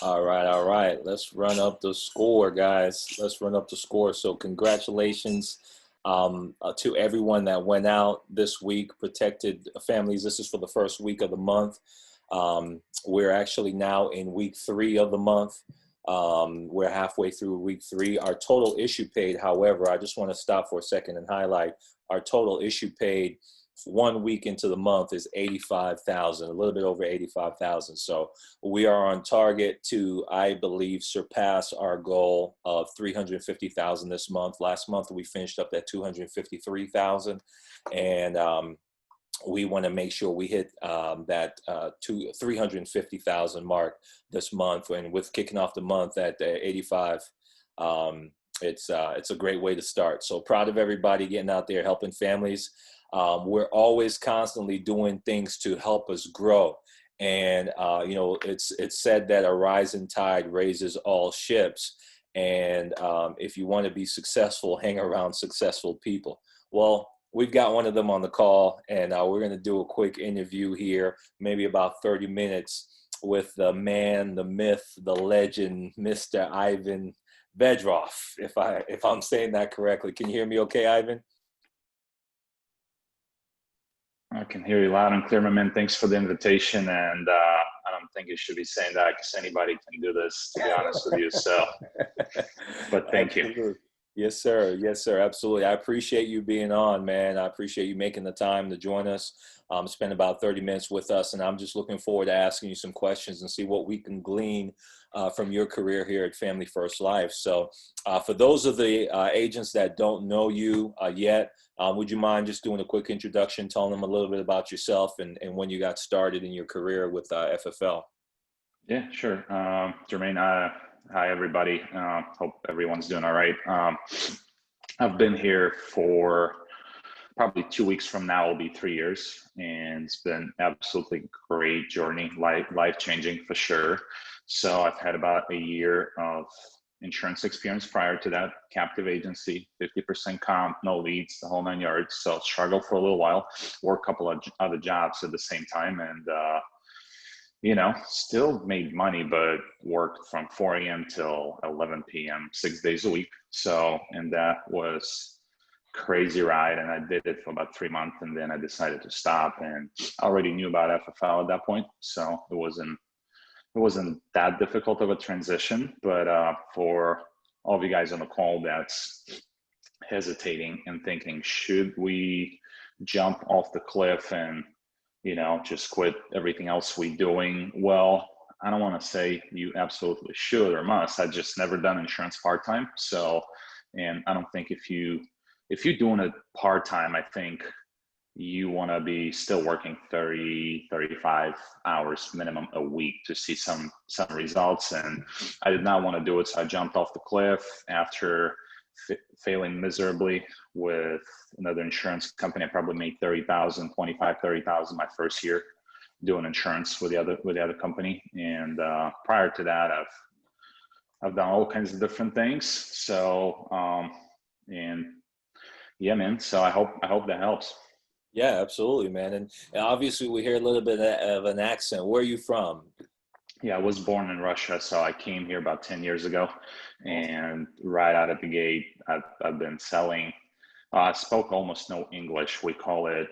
All right. Let's run up the score, guys. Let's run up the score. So congratulations to everyone that went out this week, protected families. This is for the first week of the month. We're actually now in week 3 of the month. We're halfway through week 3. Our total issue paid, however, I just want to stop for a second and highlight our total issue paid 1 week into the month is 85,000, a little bit over 85,000. So we are on target to, I believe, surpass our goal of 350,000 this month. Last month we finished up at 253,000, and we want to make sure we hit that 350,000 mark this month. And with kicking off the month at 85, it's a great way to start. So proud of everybody getting out there helping families. We're always constantly doing things to help us grow. And, it's said that a rising tide raises all ships. And if you want to be successful, hang around successful people. Well, we've got one of them on the call, and we're going to do a quick interview here, maybe about 30 minutes with the man, the myth, the legend, Mr. Ivan Vedrov, if I'm saying that correctly. Can you hear me okay, Ivan? I can hear you loud and clear, my man. Thanks for the invitation. And I don't think you should be saying that because anybody can do this, to be honest with you. So, but thank you. Yes, sir. Yes, sir. Absolutely. I appreciate you being on, man. I appreciate you making the time to join us, spend about 30 minutes with us. And I'm just looking forward to asking you some questions and see what we can glean from your career here at Family First Life. So for those of the agents that don't know you yet, would you mind just doing a quick introduction, telling them a little bit about yourself and when you got started in your career with FFL? Yeah, sure. Jermaine, hi, everybody. Hope everyone's doing all right. I've been here for probably 2 weeks from now will be 3 years, and it's been absolutely great journey, life-changing for sure. So I've had about a year of insurance experience prior to that, captive agency, 50% comp, no leads, the whole 9 yards. So struggled for a little while, worked a couple of other jobs at the same time, and still made money, but worked from 4 a.m. till 11 p.m., 6 days a week. So, and that was crazy ride. And I did it for about 3 months, and then I decided to stop, and I already knew about FFL at that point. So it wasn't that difficult of a transition, but for all of you guys on the call that's hesitating and thinking, should we jump off the cliff and just quit everything else we're doing? Well, I don't want to say you absolutely should or must. I just never done insurance part-time. So, and I don't think if you're doing it part-time, I think you want to be still working 30, 35 hours minimum a week to see some results. And I did not want to do it. So I jumped off the cliff after failing miserably with another insurance company. I probably made 30,000 my first year doing insurance with the other company. And prior to that, I've done all kinds of different things. So and yeah, man. So I hope that helps. Yeah, absolutely, man. And obviously we hear a little bit of an accent. Where are you from? Yeah, I was born in Russia, so I came here about 10 years ago. And right out of the gate, I've been selling. I spoke almost no English. We call it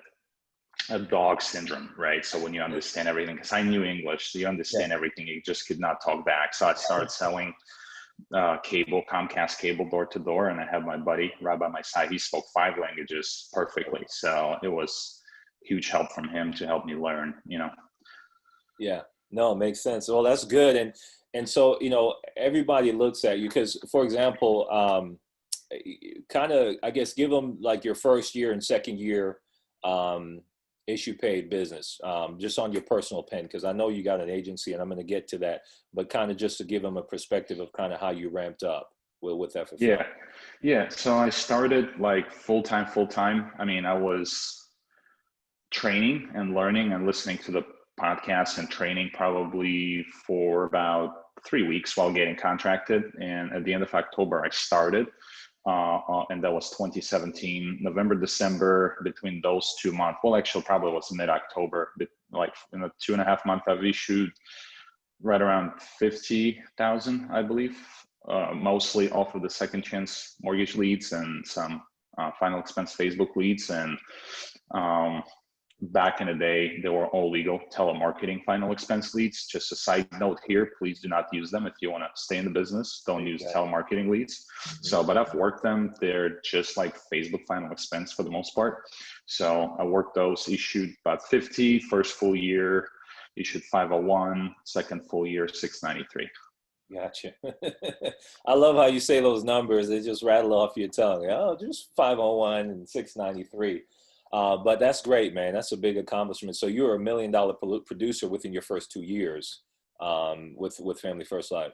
a dog syndrome, right? So when you understand everything, because I knew English, so you understand everything, you just could not talk back. So I started selling Comcast cable door to door, and I have my buddy right by my side. He spoke 5 languages perfectly, so it was huge help from him to help me learn. Yeah, no, it makes sense. Well, that's good. And so everybody looks at you because, for example, kind of, I guess, give them like your first year and second year issue paid business, just on your personal pen, because I know you got an agency and I'm going to get to that, but kind of just to give them a perspective of kind of how you ramped up with FFL. Yeah. So I started like full-time. I mean, I was training and learning and listening to the podcasts and training probably for about 3 weeks while getting contracted. And at the end of October, I started. And that was 2017, November, December, between those 2 months. Well, actually, probably was mid-October, like in a 2.5 month, I've issued right around 50,000, I believe, mostly off of the second chance mortgage leads and some final expense Facebook leads. And um, back in the day, they were all legal telemarketing final expense leads. Just a side note here, please do not use them if you want to stay in the business. Don't use telemarketing leads. So, but I've worked them. They're just like Facebook final expense for the most part. So I worked those, issued about 50, first full year, issued 501, second full year, 693. Gotcha. I love how you say those numbers. They just rattle off your tongue. Oh, just 501 and 693. But that's great, man. That's a big accomplishment. So you're $1 million producer within your first 2 years with Family First Life.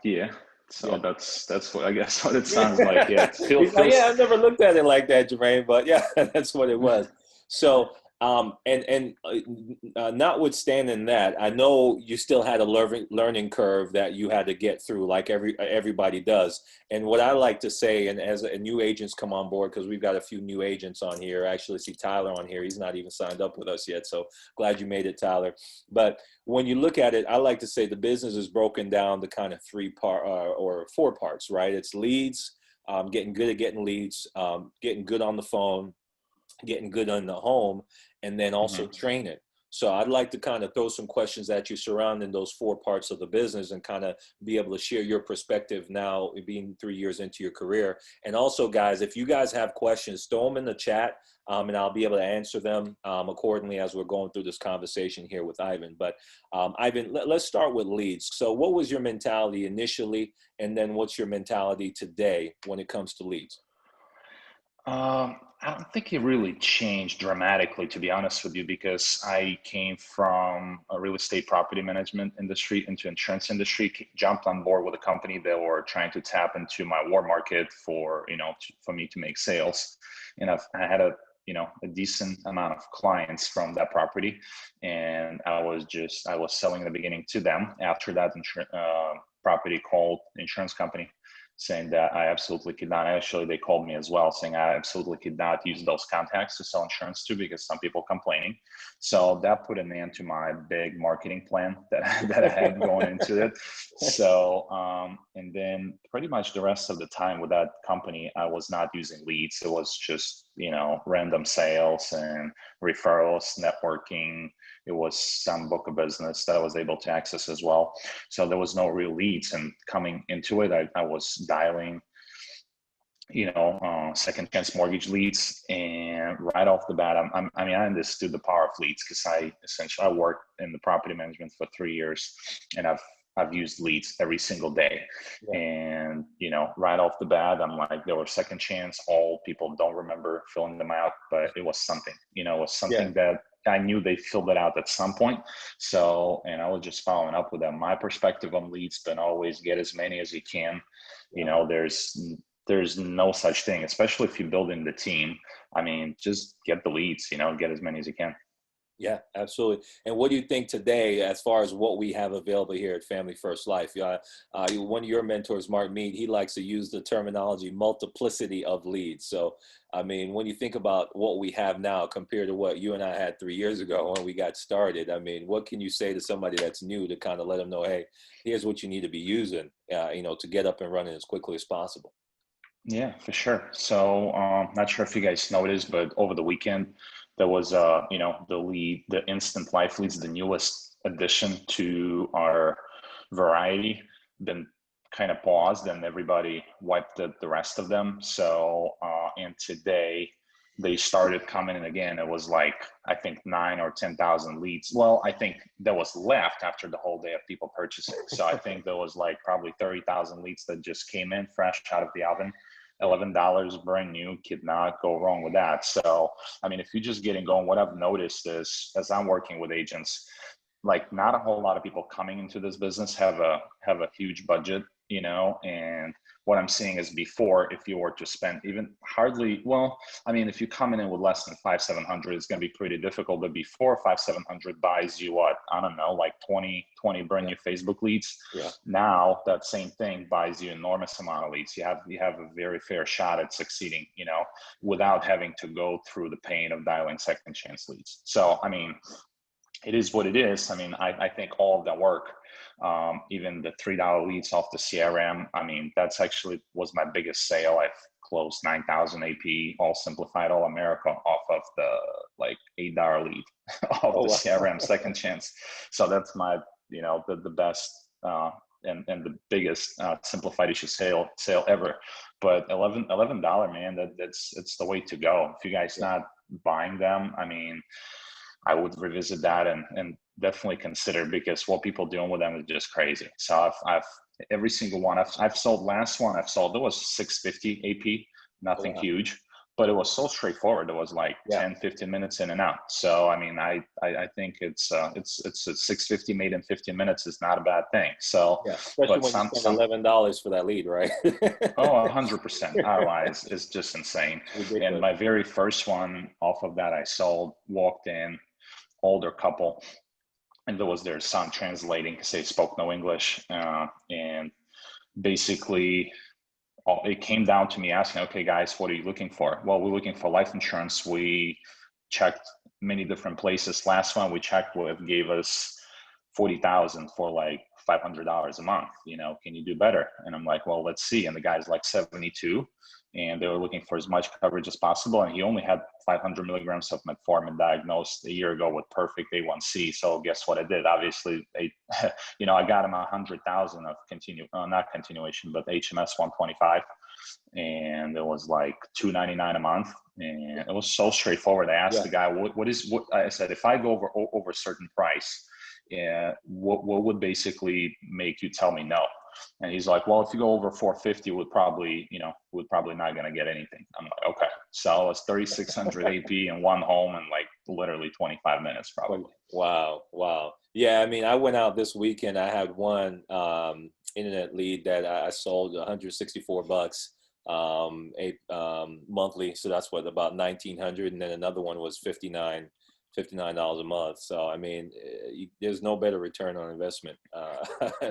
Yeah. So Yeah. that's what I guess what it sounds like. Yeah. It He's like, yeah, I've never looked at it like that, Jermaine, but yeah, that's what it was. So, notwithstanding that, I know you still had a learning curve that you had to get through, like everybody does. And what I like to say, and as new agents come on board, because we've got a few new agents on here. I actually see Tyler on here. He's not even signed up with us yet, so glad you made it, Tyler. But when you look at it, I like to say the business is broken down to kind of 4 parts, right? It's leads, getting good at getting leads, getting good on the phone, getting good on the home, and then also training. So I'd like to kind of throw some questions at you surrounding those 4 parts of the business and kind of be able to share your perspective now, being 3 years into your career. And also, guys, if you guys have questions, throw them in the chat, and I'll be able to answer them accordingly as we're going through this conversation here with Ivan. But Ivan, let's start with leads. So what was your mentality initially, and then what's your mentality today when it comes to leads? I don't think it really changed dramatically, to be honest with you, because I came from a real estate property management industry into insurance industry, jumped on board with a company that were trying to tap into my war market for, for me to make sales. And I had a decent amount of clients from that property. And I was selling in the beginning to them. After that, property called insurance company saying that I absolutely could not. Actually, they called me as well saying I absolutely could not use those contacts to sell insurance to because some people complaining. So that put an end to my big marketing plan that I had going into it. So, and then pretty much the rest of the time with that company, I was not using leads. It was just, random sales and referrals, networking. It was some book of business that I was able to access as well. So there was no real leads. And coming into it, I was dialing, second chance mortgage leads. And right off the bat, I understood the power of leads because I worked in the property management for 3 years, and I've used leads every single day. Yeah. And, right off the bat, I'm like, there were second chance. All people don't remember filling them out, but it was something, that I knew they filled it out at some point. So, and I was just following up with them. My perspective on leads been always get as many as you can. There's no such thing, especially if you're building the team. I mean, just get the leads, get as many as you can. Yeah, absolutely. And what do you think today, as far as what we have available here at Family First Life? One of your mentors, Mark Mead, he likes to use the terminology multiplicity of leads. So, I mean, when you think about what we have now compared to what you and I had 3 years ago when we got started, I mean, what can you say to somebody that's new to kind of let them know, hey, here's what you need to be using, to get up and running as quickly as possible? Yeah, for sure. So, not sure if you guys noticed, but over the weekend, there was, the instant life leads, the newest addition to our variety, been kind of paused, and everybody wiped the rest of them. So, and today they started coming in again. It was like, I think 9 or 10,000 leads. Well, I think there was left after the whole day of people purchasing. So I think there was like probably 30,000 leads that just came in fresh out of the oven. $11 brand new, could not go wrong with that. So, I mean, if you're just getting going, what I've noticed is as I'm working with agents, like not a whole lot of people coming into this business have a huge budget, and what I'm seeing is before, if you were to spend even hardly, well, I mean, if you come in with less than 500-700, it's going to be pretty difficult. But before 500-700 buys you what, I don't know, like 20 brand new Facebook leads. Yeah. Now that same thing buys you enormous amount of leads. You have a very fair shot at succeeding, without having to go through the pain of dialing second chance leads. So, I mean, it is what it is. I mean, I think all of that work, even the $3 leads off the CRM, I mean, that's actually was my biggest sale. I've closed 9,000 AP, all simplified, all America off of the like $8 lead of Oh, the wow. CRM second chance. So that's my, the best and the biggest simplified issue sale ever. But $11, man, it's the way to go. If you guys Yeah. not buying them, I mean, I would revisit that and definitely consider, because what people doing with them is just crazy. So I've every single one I've sold. Last one I've sold, it was 650 AP, Oh, nothing wow. huge, but it was so straightforward. It was like Yeah. 10-15 minutes in and out. So I mean, I think it's a 650 made in 15 minutes is not a bad thing. So, Yeah. Especially but when you some spend $11 for that lead, right? oh, 100% ROI is just insane. And Ridiculous. my very first one off of that I sold, walked in, older couple, and there was their son translating because they spoke no English. And basically, it came down to me asking, okay, guys, what are you looking for? Well, we're looking for life insurance. We checked many different places. Last one we checked with gave us 40,000 for like $500 a month. Can you do better? And I'm like, well, let's see. And the guy's like 72, and they were looking for as much coverage as possible. And he only had 500 milligrams of metformin, diagnosed a year ago with perfect A1C. So guess what I did? Obviously, I got him 100,000 of not continuation, but HMS 125, and it was like $299 a month, and it was so straightforward. I asked Yeah. the guy, what I said, if I go over a certain price, what would basically make you tell me no? And he's like, well, if you go over 450, we're probably not going to get anything. I'm like, okay. So it's 3,600 AP in one home in like literally 25 minutes, probably. Wow. Wow. Yeah. I mean, I went out this weekend. I had one internet lead that I sold $164 monthly. So that's what, about 1,900. And then another one was $59 a month. So, I mean, there's no better return on investment.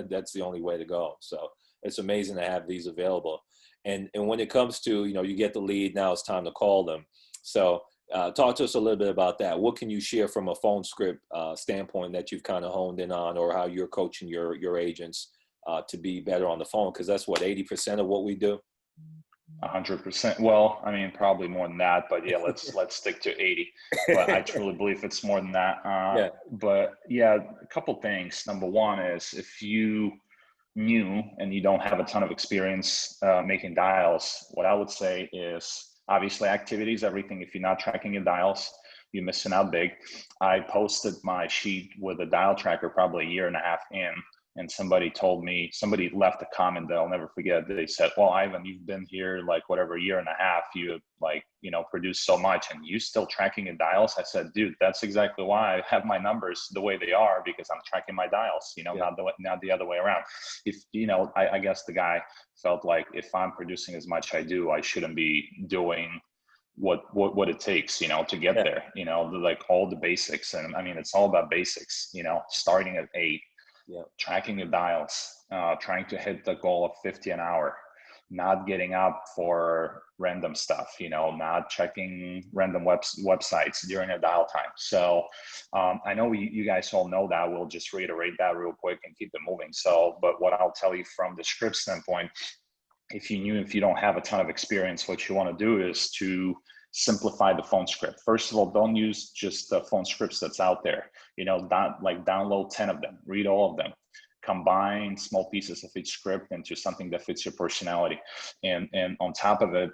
That's the only way to go. So it's amazing to have these available. And when it comes to, you get the lead, now it's time to call them. So talk to us a little bit about that. What can you share from a phone script standpoint that you've kind of honed in on, or how you're coaching your agents to be better on the phone? Because that's what, 80% of what we do. 100%. Well, I mean, probably more than that, but yeah, let's stick to 80. But I truly believe it's more than that. Yeah. But yeah, a couple things. Number one is, if you new and you don't have a ton of experience making dials, what I would say is, obviously activity is everything. If you're not tracking your dials, you're missing out big. I posted my sheet with a dial tracker probably a year and a half in, and somebody left a comment that I'll never forget. They said, well, Ivan, you've been here like whatever, year and a half, you like, produced so much, and you still tracking your dials? I said, dude, that's exactly why I have my numbers the way they are, because I'm tracking my dials, Yeah. not the other way around. If, I guess the guy felt like, if I'm producing as much I do, I shouldn't be doing what it takes, to get Yeah. there, like all the basics. And I mean, it's all about basics, starting at 8, Yeah. tracking your dials, trying to hit the goal of 50 an hour, not getting up for random stuff, not checking random websites during a dial time. So I know you guys all know that. We'll just reiterate that real quick and keep it moving. So, but what I'll tell you from the script standpoint, if you don't have a ton of experience, what you want to do is to simplify the phone script. First of all, don't use just the phone scripts that's out there. Download 10 of them, read all of them, combine small pieces of each script into something that fits your personality. And on top of it,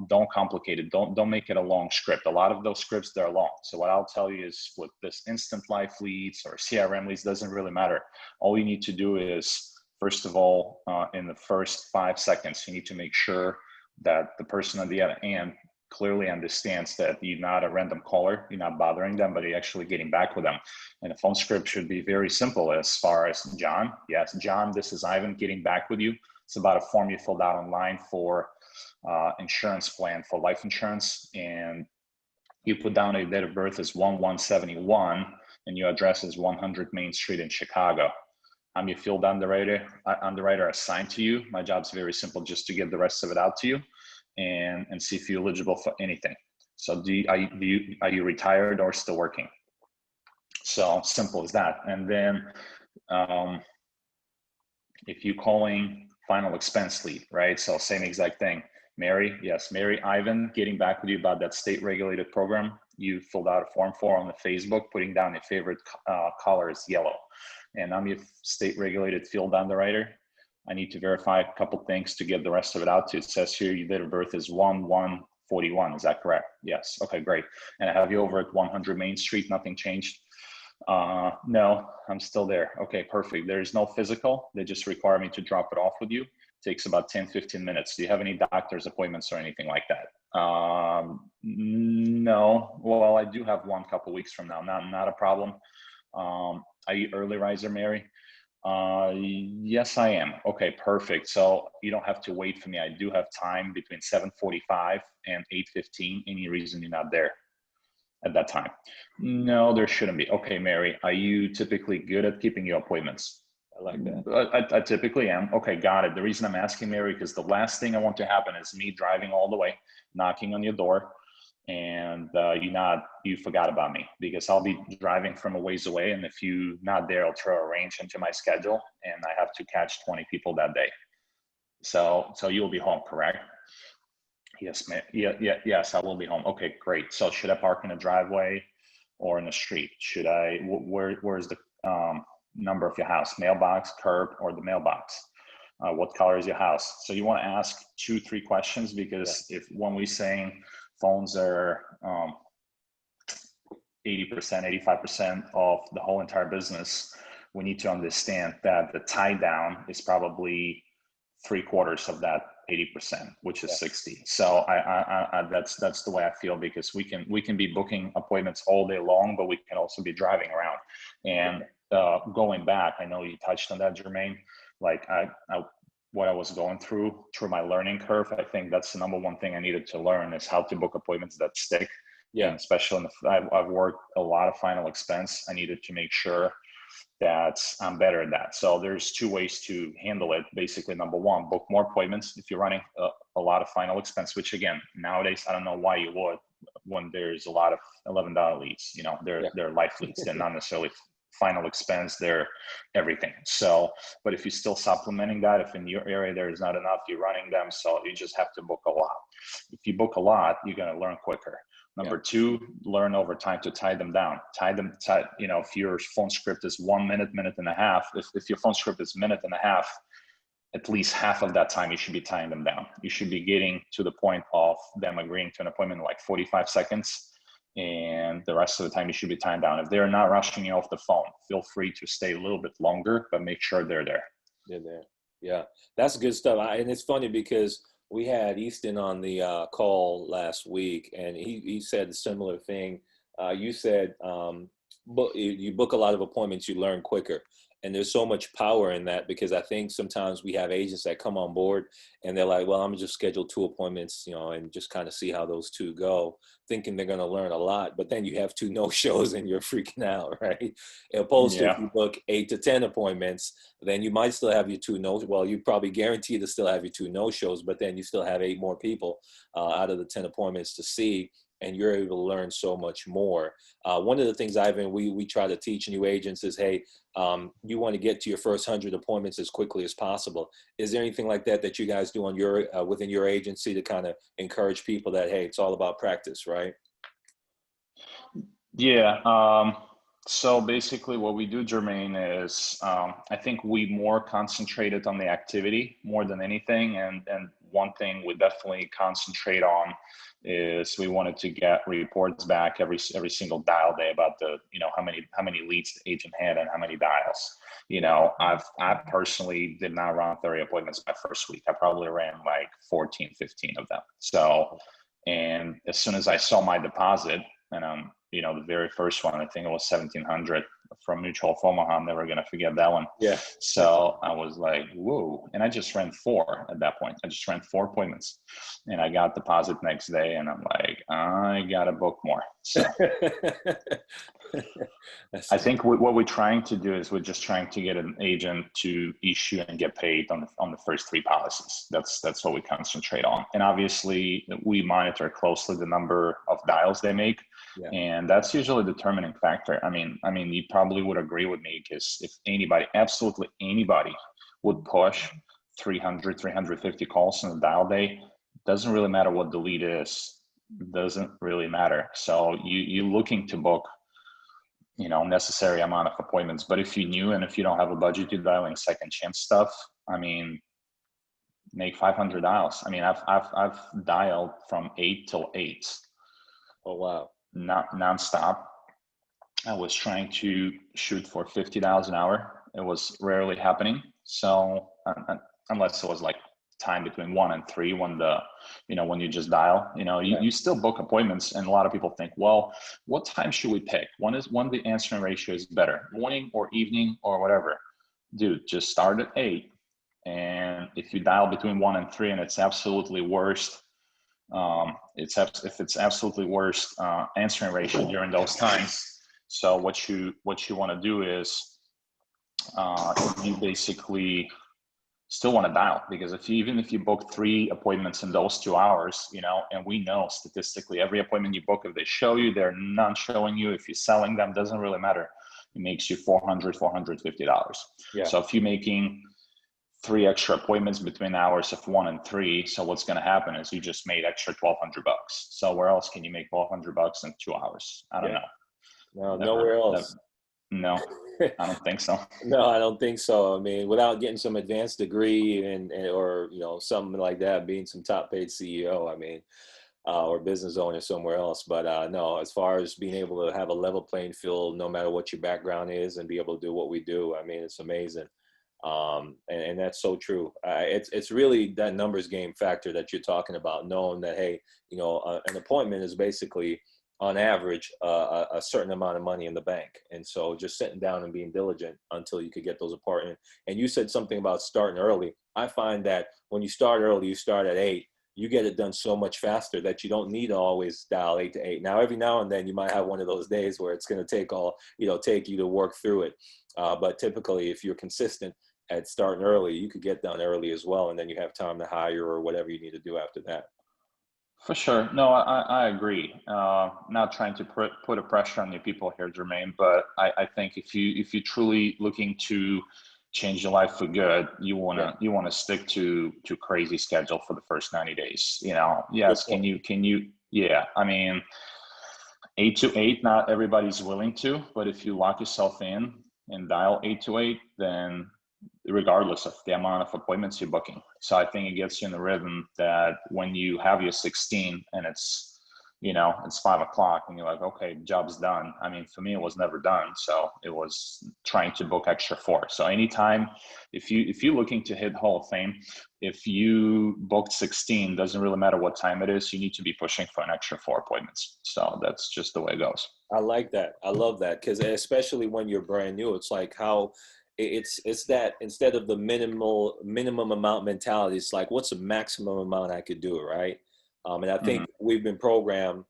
don't complicate it. Don't make it a long script. A lot of those scripts, they're long. So what I'll tell you is, with this instant life leads or CRM leads, doesn't really matter. All you need to do is, first of all, in the first 5 seconds, you need to make sure that the person on the other end clearly understands that you're not a random caller, you're not bothering them, but you're actually getting back with them. And a phone script should be very simple, as far as, John, yes, John, this is Ivan getting back with you. It's about a form you filled out online for insurance plan for life insurance. And you put down a date of birth as 1/1/71, and your address is 100 Main Street in Chicago. I'm your field underwriter assigned to you. My job's very simple, just to get the rest of it out to you and see if you're eligible for anything. So are you retired or still working? So simple as that. And then if you calling final expense lead, right? So same exact thing. Mary, yes, Mary, Ivan, getting back with you about that state regulated program. You filled out a form for on the Facebook, putting down your favorite color is yellow. And I'm your state regulated field underwriter. I need to verify a couple things to get the rest of it out to. It says here your date of birth is 1/1/41. Is that correct? Yes. Okay, great. And I have you over at 100 Main Street. Nothing changed. No, I'm still there. Okay, perfect. There's no physical. They just require me to drop it off with you. It takes about 10-15 minutes. Do you have any doctor's appointments or anything like that? No. Well, I do have one couple weeks from now. Not a problem. Are you early riser, Mary? Yes, I am. Okay, perfect. So you don't have to wait for me. I do have time between 7:45 and 8:15. Any reason you're not there at that time? No, there shouldn't be. Okay, Mary, are you typically good at keeping your appointments? I like that. I typically am. Okay, got it. The reason I'm asking, Mary, because the last thing I want to happen is me driving all the way, knocking on your door, and you forgot about me, because I'll be driving from a ways away, and if you're not there, I'll throw a range into my schedule, and I have to catch 20 people that day. So you'll be home, correct? Yes, ma'am. Yes, I will be home. Okay, great. So should I park in a driveway or in the street? Should I, where's the number of your house? Mailbox, curb, or the mailbox? What color is your house? So you want to ask 2-3 questions, because if when we saying phones are 80%, 85% of the whole entire business, we need to understand that the tie down is probably 3/4 of that 80%, which is 60. So that's the way I feel, because we can be booking appointments all day long, but we can also be driving around. And going back, I know you touched on that, Jermaine. Like what I was going through my learning curve, I think that's the number one thing I needed to learn, is how to book appointments that stick. Yeah. And especially I've worked a lot of final expense. I needed to make sure that I'm better at that. So there's 2 ways to handle it. Basically, number one, book more appointments if you're running a lot of final expense, which again, nowadays, I don't know why you would, when there's a lot of $11 leads. They're life leads. They're not necessarily final expense, they're everything. So, but if you're still supplementing that, if in your area there is not enough, you're running them. So you just have to book a lot. If you book a lot, you're going to learn quicker. Number 2, learn over time to tie them down. If your phone script is 1 minute, minute and a half, if your phone script is minute and a half, at least half of that time you should be tying them down. You should be getting to the point of them agreeing to an appointment in like 45 seconds. And the rest of the time you should be tying down. If they're not rushing you off the phone, feel free to stay a little bit longer, but make sure they're there. They're there. Yeah, that's good stuff. And it's funny because we had Easton on the call last week, and he said a similar thing. You said you book a lot of appointments, you learn quicker. And there's so much power in that, because I think sometimes we have agents that come on board and they're like, well, I'm gonna just schedule 2 appointments, and just kind of see how those 2 go, thinking they're going to learn a lot. But then you have 2 no-shows and you're freaking out, right? Opposed to if you book 8 to 10 appointments, then you might still have your 2 well, you probably guarantee to still have your 2 no-shows, but then you still have 8 more people out of the 10 appointments to see. And you're able to learn so much more. One of the things, Ivan, we try to teach new agents is, hey, you want to get to your first 100 appointments as quickly as possible. Is there anything like that you guys do on your within your agency to kind of encourage people that, hey, it's all about practice, right? Yeah. So basically what we do, Jermaine, is I think we more concentrated on the activity more than anything. And one thing we definitely concentrate on is we wanted to get reports back every single dial day about the, how many leads the agent had and how many dials. I personally did not run 30 appointments my first week. I probably ran like 14, 15 of them. So, and as soon as I saw my deposit, and the very first one, I think it was 1,700 from Mutual of Omaha. I'm never gonna forget that one. Yeah. So I was like, whoa! And I just ran 4 at that point. I just ran 4 appointments, and I got deposit next day, and I'm like, I gotta book more. So I think what we're trying to do is we're just trying to get an agent to issue and get paid on the first three policies. That's what we concentrate on. And obviously we monitor closely the number of dials they make. Yeah. And that's usually a determining factor. I mean, you probably would agree with me, because if anybody, absolutely anybody, would push 300, 350 calls in a dial day, doesn't really matter what the lead is, doesn't really matter. So you're looking to book, necessary amount of appointments. But if you knew, and if you don't have a budget, you're dialing second chance stuff, I mean, make 500 dials. I mean, I've dialed from 8 till 8. Oh, wow. Not nonstop. I was trying to shoot for 50 dials an hour. It was rarely happening. So unless it was like time between 1 and 3, when when you just dial, you still book appointments. And a lot of people think, well, what time should we pick? When the answering ratio is better, morning or evening or whatever? Dude, just start at 8. And if you dial between 1 and 3 and it's absolutely worst, if it's absolutely worst answering ratio during those times. So what you want to do is you basically still want to dial, because even if you book 3 appointments in those 2 hours, and we know statistically every appointment you book, if they show you, they're not showing you, if you're selling them, doesn't really matter. It makes you $450. Yeah. So if you're making 3 extra appointments between hours of 1 and 3, so what's going to happen is you just made extra $1,200. So where else can you make $1,200 in 2 hours? I don't know. No, nowhere else. No, I don't think so. No, I don't think so. I mean, without getting some advanced degree or something like that, being some top paid CEO, I mean, or business owner somewhere else. But no, as far as being able to have a level playing field, no matter what your background is, and be able to do what we do, I mean, it's amazing. And that's so true. It's really that numbers game factor that you're talking about, knowing that, hey, an appointment is basically on average a certain amount of money in the bank. And so just sitting down and being diligent until you could get those appointments. And you said something about starting early. I find that when you start early, you start at 8, you get it done so much faster that you don't need to always dial 8 to 8. Now, every now and then you might have one of those days where it's going to take you to work through it. But typically, if you're consistent at starting early, you could get done early as well. And then you have time to hire or whatever you need to do after that. For sure. No, I agree. Not trying to put a pressure on you people here, Jermaine, but I think if you're truly looking to change your life for good, you wanna stick to crazy schedule for the first 90 days. Yes, can you? Yeah, I mean, 8 to 8. Not everybody's willing to, but if you lock yourself in and dial 8 to 8, then regardless of the amount of appointments you're booking. So I think it gets you in the rhythm that when you have your 16 and it's 5 o'clock and you're like, okay, job's done. I mean, for me, it was never done. So it was trying to book extra 4. So anytime, if you're looking to hit Hall of Fame, if you booked 16, doesn't really matter what time it is, you need to be pushing for an extra 4 appointments. So that's just the way it goes. I like that. I love that. Because especially when you're brand new, it's like how it's that instead of the minimum amount mentality, it's like, what's the maximum amount I could do, right? And I think we've been programmed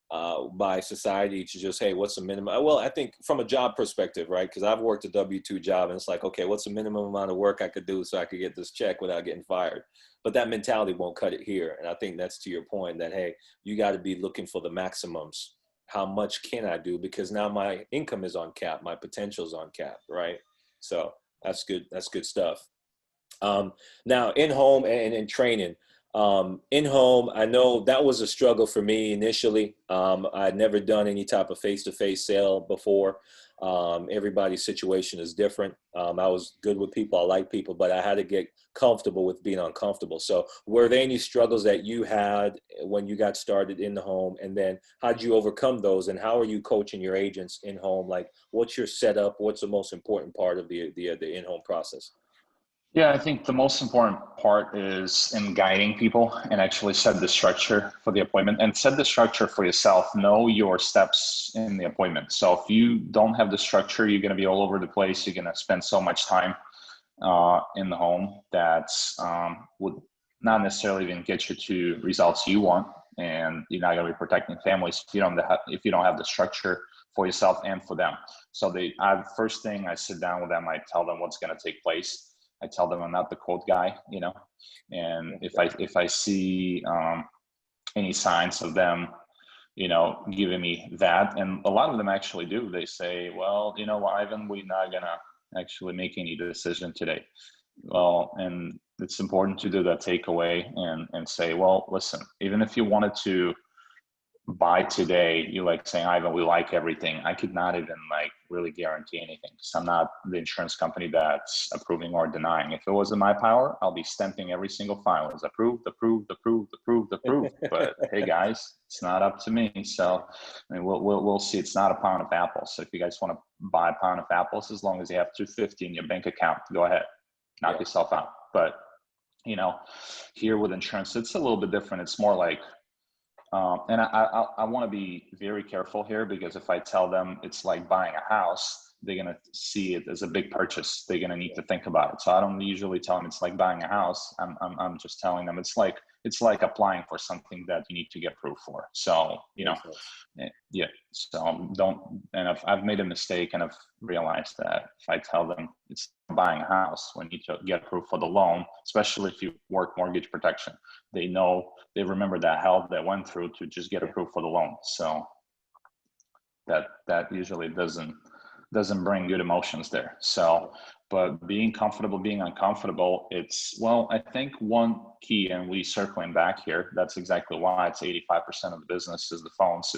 by society to just, hey, what's the minimum? Well, I think from a job perspective, right? Because I've worked a W-2 job, and it's like, okay, what's the minimum amount of work I could do so I could get this check without getting fired? But that mentality won't cut it here. And I think that's to your point that, hey, you got to be looking for the maximums. How much can I do? Because now my income is on cap, my potential is on cap, right? So that's good. That's good stuff. Now in home and in training, in home, I know that was a struggle for me initially. I'd never done any type of face-to-face sale before. Everybody's situation is different. I was good with people. I like people, but I had to get comfortable with being uncomfortable. So were there any struggles that you had when you got started in the home? And then how'd you overcome those? And how are you coaching your agents in home? Like, what's your setup? What's the most important part of the in-home process? Yeah, I think the most important part is in guiding people and actually set the structure for the appointment and set the structure for yourself. Know your steps in the appointment. So if you don't have the structure, you're going to be all over the place. You're going to spend so much time in the home that would not necessarily even get you to results you want, and you're not going to be protecting families if you don't have the structure for yourself and for them. So first thing, I sit down with them, I tell them what's going to take place. I tell them I'm not the quote guy, and if I see any signs of them, giving me that, and a lot of them actually do. They say, well, Ivan, we're not going to actually make any decision today. Well, and it's important to do that takeaway and say, well, listen, even if you wanted to buy today, you like saying, Ivan, we like everything. I could not even really guarantee anything because I'm not the insurance company that's approving or denying. If it was in my power, I'll be stamping every single file as approved, approved, approved, approved, approved. But hey, guys, it's not up to me. So I mean, we'll see. It's not a pound of apples. So if you guys want to buy a pound of apples, as long as you have $250 in your bank account, go ahead, knock yourself out. But here with insurance, it's a little bit different. It's more like, and I want to be very careful here, because if I tell them it's like buying a house, they're going to see it as a big purchase. They're going to need to think about it. So I don't usually tell them it's like buying a house. I'm just telling them it's like applying for something that you need to get approved for. So, yeah. So and I've made a mistake, and I've realized that if I tell them it's buying a house, we need to get approved for the loan, especially if you work mortgage protection. They remember that hell they went through to just get approved for the loan. So that usually doesn't bring good emotions there. So, but being comfortable, being uncomfortable, I think one key, and we circling back here, that's exactly why it's 85% of the business is the phones.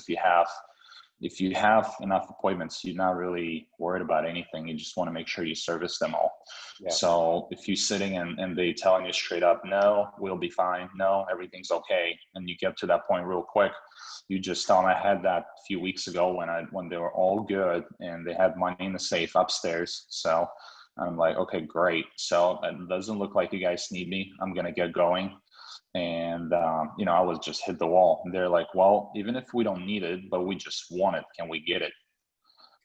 If you have enough appointments, you're not really worried about anything. You just want to make sure you service them all. Yeah. So if you're sitting and they telling you straight up, no, we'll be fine. No, everything's okay. And you get to that point real quick. You just tell them, I had that a few weeks ago when they were all good and they had money in the safe upstairs. So I'm like, okay, great. So it doesn't look like you guys need me. I'm going to get going. And, I was just hit the wall. And they're like, well, even if we don't need it, but we just want it, can we get it?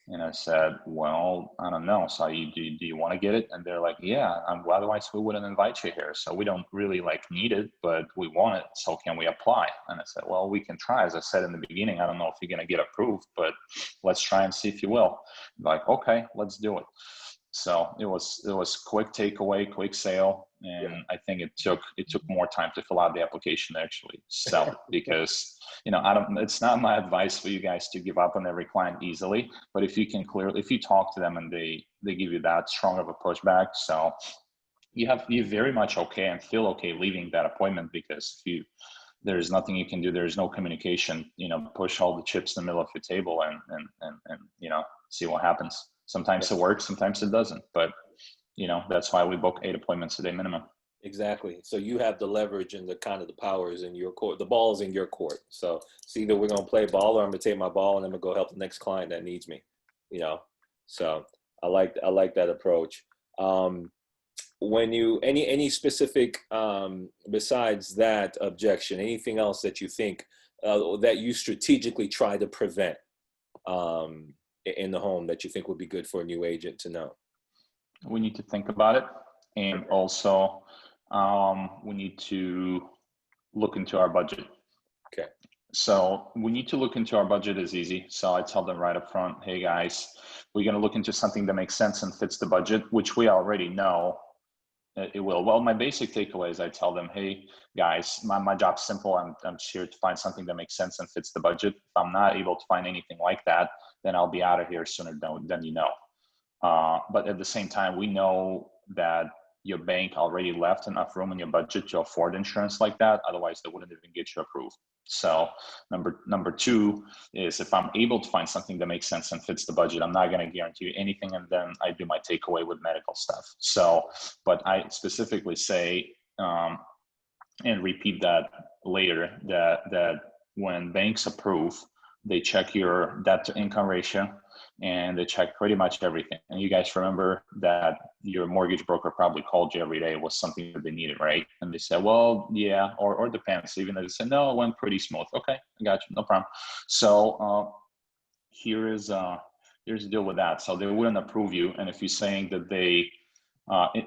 And I said, well, I don't know. So do you want to get it? And they're like, yeah, otherwise we wouldn't invite you here. So we don't really need it, but we want it. So can we apply? And I said, well, we can try. As I said in the beginning, I don't know if you're going to get approved, but let's try and see if you will. Like, okay, let's do it. So it was quick takeaway, quick sale. And I think it took more time to fill out the application to actually sell it, because, it's not my advice for you guys to give up on every client easily, but if you talk to them and they give you that strong of a pushback, so you're very much okay and feel okay leaving that appointment, because there's nothing you can do. There's no communication, push all the chips in the middle of your table and see what happens. Sometimes it works, sometimes it doesn't, but that's why we book 8 appointments a day minimum. Exactly. So you have the leverage and the power is in your court. The ball is in your court. So it's either we're going to play ball, or I'm going to take my ball and I'm going to go help the next client that needs me, So I like that approach. When any specific, besides that objection, anything else that you think that you strategically try to prevent in the home that you think would be good for a new agent to know? We need to think about it. And also we need to look into our budget. Okay. So we need to look into our budget is easy. So I tell them right up front, hey guys, we're going to look into something that makes sense and fits the budget, which we already know it will. Well, my basic takeaway is I tell them, hey guys, my job's simple. I'm here to find something that makes sense and fits the budget. If I'm not able to find anything like that, then I'll be out of here sooner than you know. But at the same time, we know that your bank already left enough room in your budget to afford insurance like that. Otherwise, they wouldn't even get you approved. So number 2 is, if I'm able to find something that makes sense and fits the budget, I'm not going to guarantee you anything. And then I do my takeaway with medical stuff. So, but I specifically say, and repeat that later, that when banks approve, they check your debt to income ratio, and they check pretty much everything. And you guys remember that your mortgage broker probably called you every day. It was something that they needed, right? And they said, well, yeah, or depends. Even though they said, no, it went pretty smooth. Okay, I got you, no problem. So here's the deal with that. So they wouldn't approve you. And if you're saying that they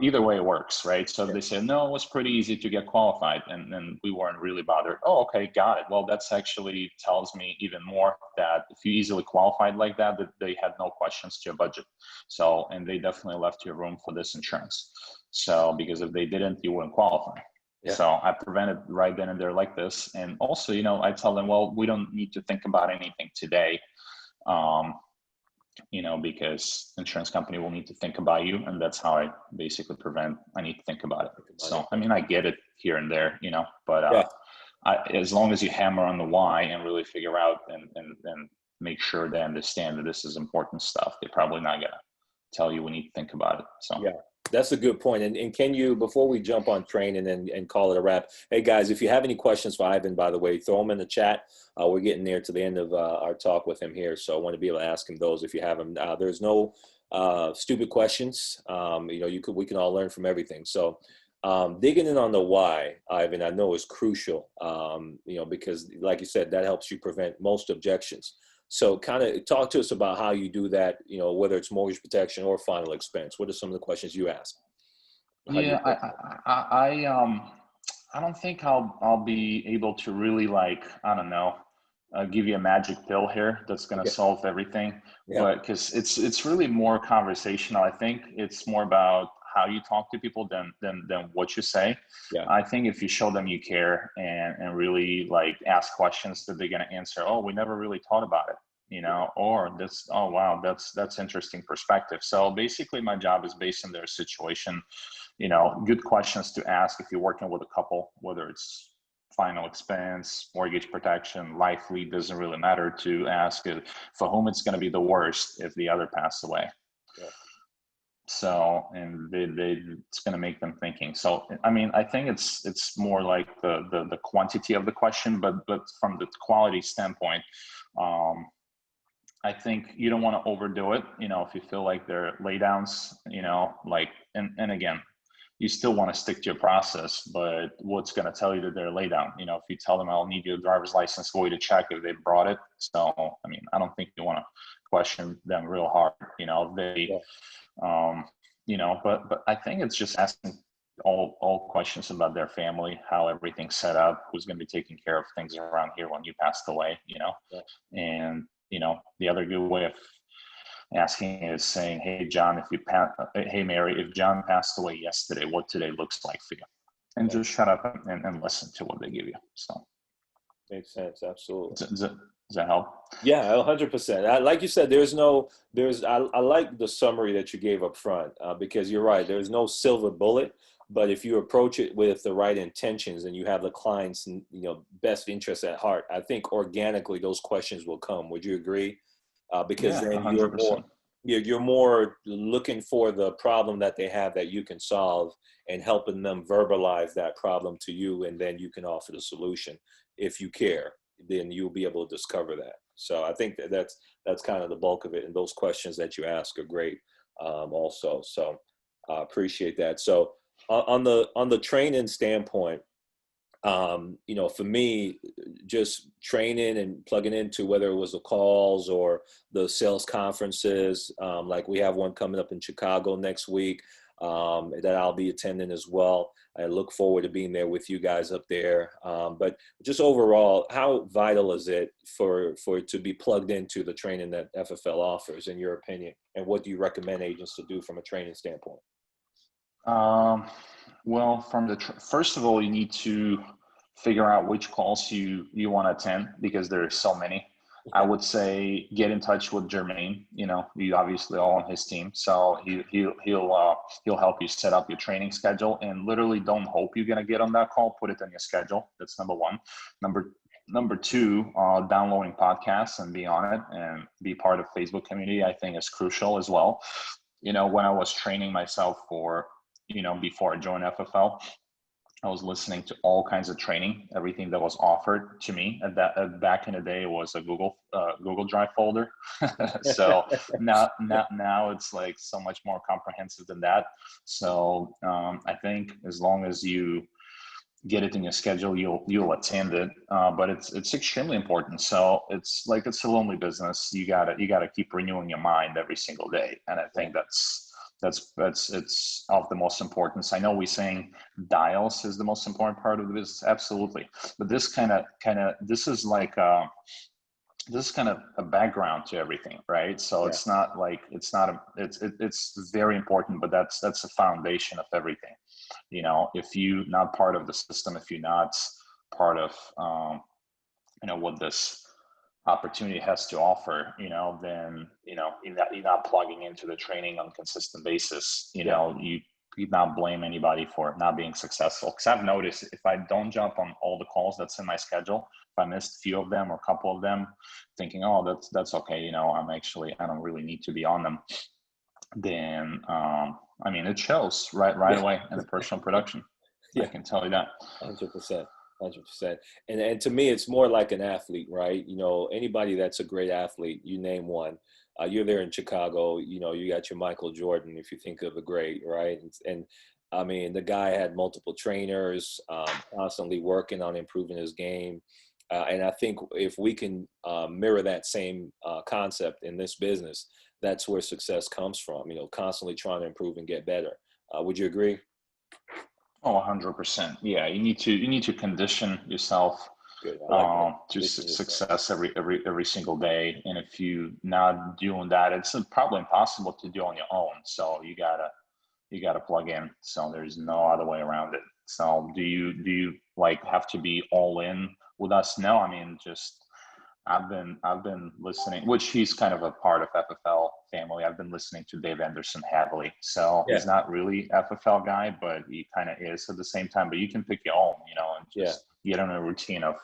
Either way it works, right? So if they say, no, it was pretty easy to get qualified, and then we weren't really bothered. Oh, okay, got it. Well, that's actually tells me even more that if you easily qualified like that, that they had no questions to your budget. So, and they definitely left you room for this insurance. So, because if they didn't, you wouldn't qualify. Yeah. So I prevented right then and there like this. And also, I tell them, well, we don't need to think about anything today. Because insurance company will need to think about you. And that's how I basically prevent, I need to think about it. So, I mean, I get it here and there, but Yeah. as long as you hammer on the why and really figure out and make sure they understand that this is important stuff, they're probably not going to tell you we need to think about it. So, yeah. That's a good point. And can you, before we jump on training and call it a wrap, hey guys, if you have any questions for Ivan, by the way, throw them in the chat. We're getting near to the end of our talk with him here, so I want to be able to ask him those if you have them. There's no stupid questions. We can all learn from everything. So digging in on the why, Ivan, I know is crucial. Because like you said, that helps you prevent most objections. So kind of talk to us about how you do that, whether it's mortgage protection or final expense. What are some of the questions you ask? Yeah, I don't think I'll be able to really give you a magic pill here that's going to solve everything. Yeah. But because it's really more conversational. I think it's more about how you talk to people than what you say. Yeah. I think if you show them you care and really ask questions that they're going to answer, oh, we never really thought about it. Or this, oh, wow, that's interesting perspective. So basically my job is based on their situation, good questions to ask if you're working with a couple, whether it's final expense, mortgage protection, life lead, doesn't really matter, to ask for whom it's going to be the worst if the other passed away. Yeah. So, and it's going to make them thinking. So, I mean, I think it's more like the quantity of the question, but from the quality standpoint, I think you don't want to overdo it. If you feel like they're laydowns, and again, you still want to stick to your process, but what's going to tell you that they're laydown? If you tell them, I'll need your driver's license for you to check if they brought it. So, I mean, I don't think you want to question them real hard, if they, but I think it's just asking all questions about their family, how everything's set up, who's going to be taking care of things around here when you passed away, and, the other good way of asking is saying, hey, John, hey, Mary, if John passed away yesterday, what today looks like for you? And just shut up and listen to what they give you. So makes sense. Absolutely. Does that help? Yeah, 100%. Like you said, I like the summary that you gave up front, because you're right. There's no silver bullet, but if you approach it with the right intentions and you have the client's, best interest at heart, I think organically those questions will come. Would you agree? Because then 100%. you're more looking for the problem that they have that you can solve and helping them verbalize that problem to you, and then you can offer the solution. If you care, then you'll be able to discover that. So I think that's kind of the bulk of it, and those questions that you ask are great also. So I appreciate that. So on the training standpoint, for me, just training and plugging into whether it was the calls or the sales conferences, like we have one coming up in Chicago next week, that I'll be attending as well. I look forward to being there with you guys up there. But just overall, how vital is it for it to be plugged into the training that FFL offers, in your opinion? And what do you recommend agents to do from a training standpoint? Well, first of all, you need to figure out which calls you want to attend, because there are so many. I would say get in touch with Jermaine. You obviously all on his team, so he'll help you set up your training schedule. And literally, don't hope you're gonna get on that call. Put it on your schedule. That's number one. Number two, downloading podcasts and be on it and be part of Facebook community, I think, is crucial as well. When I was training myself before I joined FFL, I was listening to all kinds of training, everything that was offered to me. Back in the day, it was a Google Drive folder. So now it's like so much more comprehensive than that. So I think as long as you get it in your schedule, you'll attend it. But it's extremely important. So it's a lonely business. You gotta keep renewing your mind every single day, and I think it's of the most importance. I know we're saying dials is the most important part of the business, absolutely, but this is like this is kind of a background to everything, right? So Yeah. it's not like it's very important, but that's the foundation of everything. If you're not part of the system, if you're not part of what this opportunity has to offer, then you're not plugging into the training on a consistent basis. You not blame anybody for not being successful, because I've noticed if I don't jump on all the calls that's in my schedule, if I missed a few of them or a couple of them, thinking, oh, that's okay, I don't really need to be on them, then it shows right Yeah. away in the personal production. I Yeah. can tell you that. 100%. 100%. And to me, it's more like an athlete, right? Anybody that's a great athlete, you name one. You're there in Chicago, you got your Michael Jordan, if you think of a great, right? And I mean, the guy had multiple trainers, constantly working on improving his game. And I think if we can mirror that same concept in this business, that's where success comes from, constantly trying to improve and get better. Would you agree? Oh, 100%. Yeah, you need to condition yourself Good. I like that. to Condition yourself. success every single day. And if you not doing that, it's probably impossible to do on your own. So you gotta plug in. So there's no other way around it. So do you like have to be all in with us? No, just I've been listening, which he's kind of a part of FFL family. I've been listening to Dave Anderson heavily. So Yeah. he's not really FFL guy, but he kind of is at the same time. But you can pick your own, and Yeah. just get in a routine of,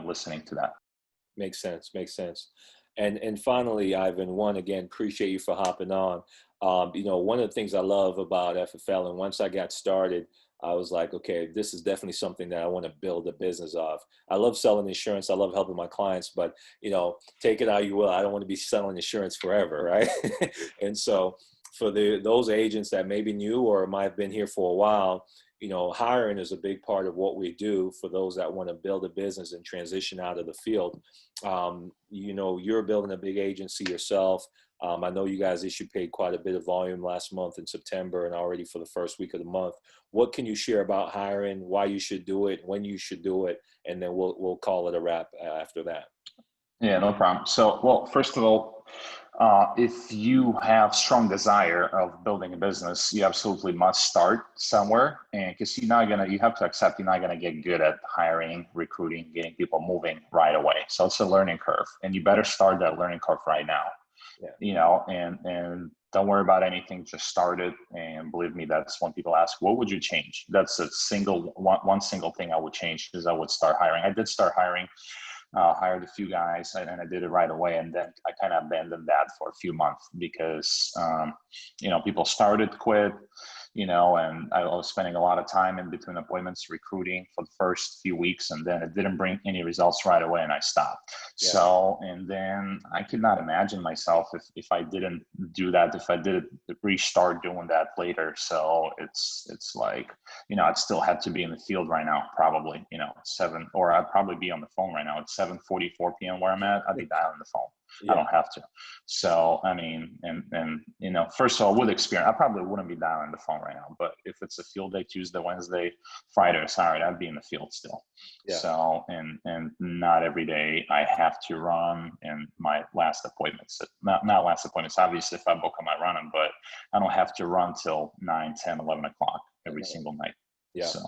listening to that. Makes sense. Makes sense. And finally, Ivan, one again, appreciate you for hopping on. One of the things I love about FFL, and once I got started, I was like, okay, this is definitely something that I want to build a business of. I love selling insurance. I love helping my clients, but take it how you will. I don't want to be selling insurance forever, right? And so for those agents that maybe new or might have been here for a while, hiring is a big part of what we do for those that want to build a business and transition out of the field. You're building a big agency yourself. I know you guys issued paid quite a bit of volume last month in September and already for the first week of the month. What can you share about hiring, why you should do it, when you should do it, and then we'll call it a wrap after that. Yeah, no problem. So, well, first of all, if you have strong desire of building a business, you absolutely must start somewhere, and because you have to accept you're not gonna get good at hiring, recruiting, getting people moving right away. So it's a learning curve, and you better start that learning curve right now. Yeah. And don't worry about anything, just start it. And believe me, that's when people ask, what would you change? That's one single thing I would change, is I would start hiring. I did start hiring, hired a few guys, and I did it right away. And then I kind of abandoned that for a few months because, people started, quit, and I was spending a lot of time in between appointments recruiting for the first few weeks, and then it didn't bring any results right away, and I stopped. Yeah. So, and then I could not imagine myself if I didn't do that, if I didn't restart doing that later. So it's like, I'd still have to be in the field right now, probably, 7, or I'd probably be on the phone right now at 7:44 p.m. where I'm at. I'd be dialing the phone. Yeah. I don't have to. So, first of all, with experience, I probably wouldn't be dialing the phone right now, but if it's a field day, Tuesday, Wednesday, Friday, or Saturday, I'd be in the field still. Yeah. So, and not every day I have to run, and my last appointments, not last appointments, obviously if I book them, I run them, but I don't have to run till 9, 10, 11 o'clock every single night. Yeah. So.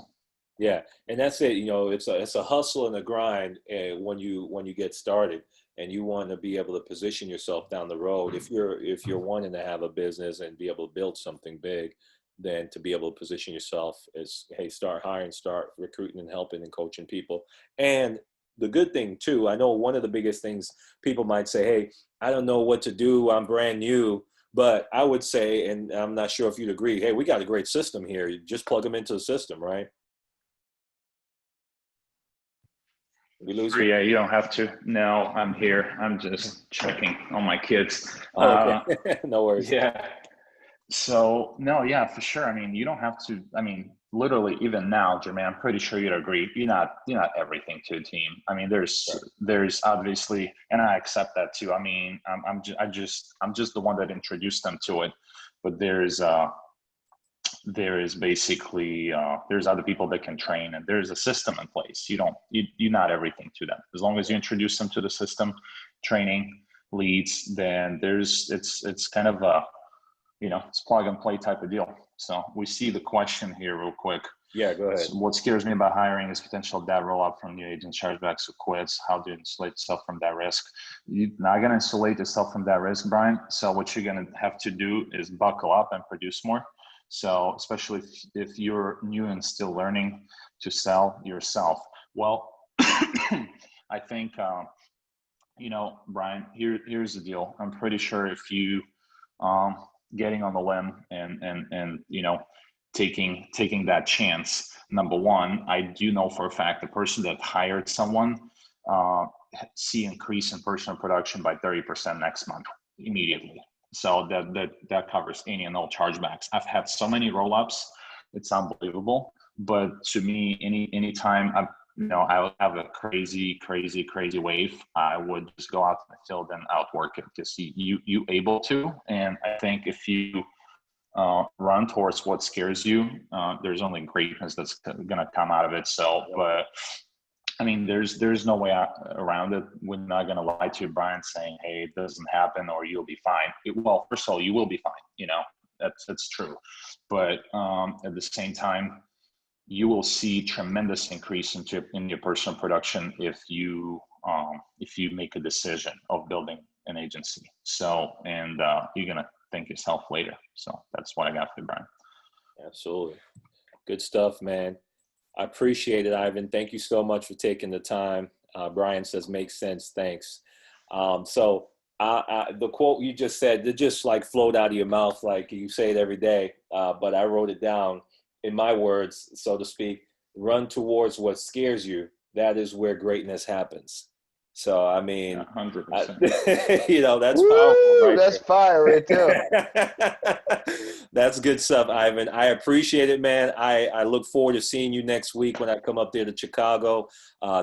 Yeah, and that's it. It's a hustle and a grind when you get started, and you want to be able to position yourself down the road. If you're wanting to have a business and be able to build something big, then to be able to position yourself as, hey, start hiring, start recruiting and helping and coaching people. And the good thing too, I know one of the biggest things people might say, hey, I don't know what to do. I'm brand new. But I would say, and I'm not sure if you'd agree, hey, we got a great system here. You just plug them into the system, right? We lose you? Yeah, you don't have to. No, I'm here. I'm just checking on my kids. Oh, okay. No worries. Yeah. So no, yeah, for sure. You don't have to. Literally, even now, Jermaine, I'm pretty sure you'd agree. You're not everything to a team. There's obviously, and I accept that too. I'm just the one that introduced them to it. but there is basically there's other people that can train, and there's a system in place. You're not everything to them. As long as you introduce them to the system, training leads, then it's kind of a, it's plug and play type of deal. So we see the question here real quick. Yeah, go ahead. So what scares me about hiring is potential debt roll-up from new agents, chargebacks, who quits. How do you insulate yourself from that risk? You're not going to insulate yourself from that risk, Brian. So what you're going to have to do is buckle up and produce more. So especially if you're new and still learning to sell yourself. Well, I think, Brian, here's the deal. I'm pretty sure if you getting on the limb and taking that chance, number one, I do know for a fact the person that hired someone see increase in personal production by 30% next month immediately. So that covers any and all chargebacks. I've had so many roll-ups, it's unbelievable. But to me, anytime I have a crazy wave, I would just go out in the field and outwork it, because you able to. And I think if you run towards what scares you, there's only greatness that's gonna come out of it. So, but I mean, there's no way around it. We're not going to lie to you, Brian, saying, hey, it doesn't happen or you'll be fine. Well, first of all, you will be fine. That's true. But at the same time, you will see tremendous increase in your personal production if you make a decision of building an agency. So, and you're going to thank yourself later. So that's what I got for you, Brian. Absolutely. Good stuff, man. I appreciate it, Ivan. Thank you so much for taking the time. Brian says, makes sense. Thanks. So the quote you just said, it just like flowed out of your mouth, like you say it every day. But I wrote it down in my words, so to speak. Run towards what scares you. That is where greatness happens. So, I mean, 100%. That's Woo, powerful, right? That's fire right there. That's good stuff, Ivan. I appreciate it, man. I look forward to seeing you next week when I come up there to Chicago.